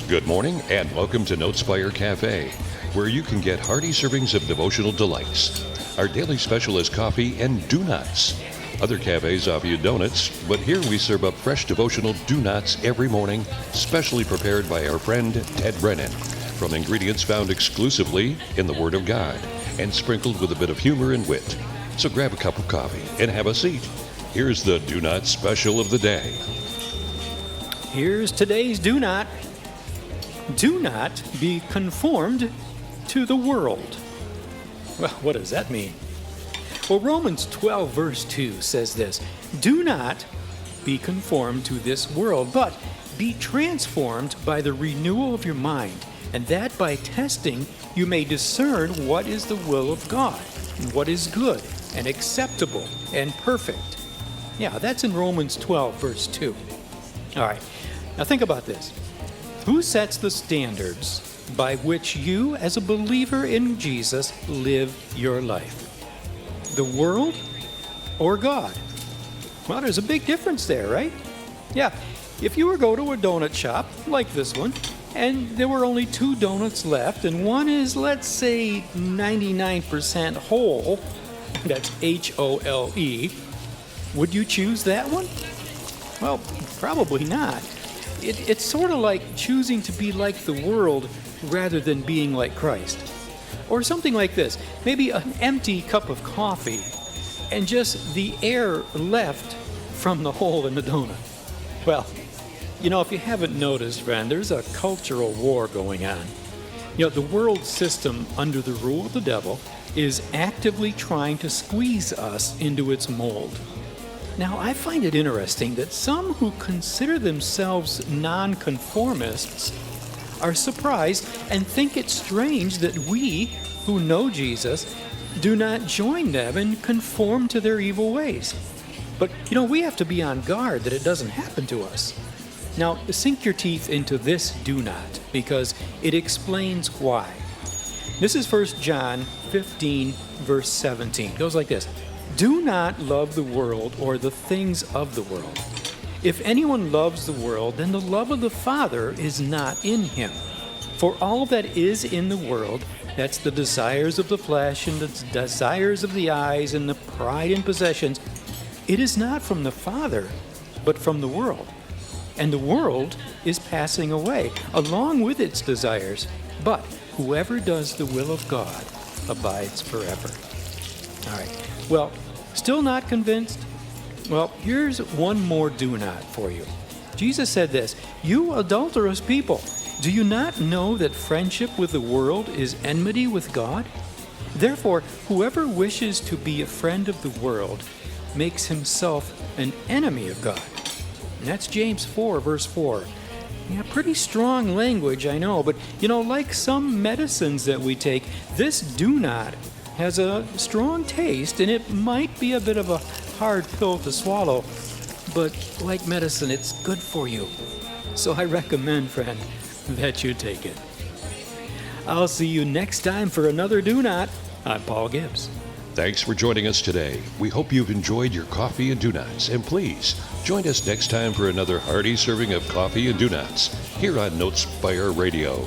Good morning and welcome to NoteSpire Cafe, where you can get hearty servings of devotional delights. Our daily special is coffee and DoNots. Other cafes offer you donuts, but here we serve up fresh devotional DoNots every morning, specially prepared by our friend Ted Brennan, from ingredients found exclusively in the Word of God and sprinkled with a bit of humor and wit. So grab a cup of coffee and have a seat. Here's the DoNot Special of the day. Here's today's do not. Do not be conformed to the world. Well, what does that mean? Well, Romans 12 verse 2 says this: do not be conformed to this world, but be transformed by the renewal of your mind, and that by testing you may discern what is the will of God, and what is good and acceptable and perfect. Yeah, that's in Romans 12 verse 2. All right, now think about this. Who sets the standards by which you, as a believer in Jesus, live your life? The world or God? Well, there's a big difference there, right? Yeah, if you were to go to a donut shop like this one, and there were only 2 donuts left, and one is, let's say, 99% whole, that's H-O-L-E, would you choose that one? Well, probably not. It's sort of like choosing to be like the world rather than being like Christ. Or something like this, maybe an empty cup of coffee and just the air left from the hole in the donut. Well, if you haven't noticed, friend, there's a cultural war going on. The world system under the rule of the devil is actively trying to squeeze us into its mold. Now, I find it interesting that some who consider themselves nonconformists are surprised and think it strange that we, who know Jesus, do not join them and conform to their evil ways. But, we have to be on guard that it doesn't happen to us. Now, sink your teeth into this do not, because it explains why. This is 1 John 15, verse 17. It goes like this: do not love the world or the things of the world. If anyone loves the world, then the love of the Father is not in him. For all that is in the world, that's the desires of the flesh and the desires of the eyes and the pride in possessions, it is not from the Father, but from the world. And the world is passing away, along with its desires. But whoever does the will of God abides forever. All right. Well, still not convinced? Well, here's one more do not for you. Jesus said this: you adulterous people, do you not know that friendship with the world is enmity with God? Therefore, whoever wishes to be a friend of the world makes himself an enemy of God. And that's James 4, verse 4. Yeah, pretty strong language, I know, but like some medicines that we take, this do not has a strong taste, and it might be a bit of a hard pill to swallow, but like medicine, it's good for you. So I recommend, friend, that you take it. I'll see you next time for another Do Not. I'm Paul Gibbs. Thanks for joining us today. We hope you've enjoyed your coffee and DoNots, and please join us next time for another hearty serving of coffee and DoNots here on NoteSpire Radio.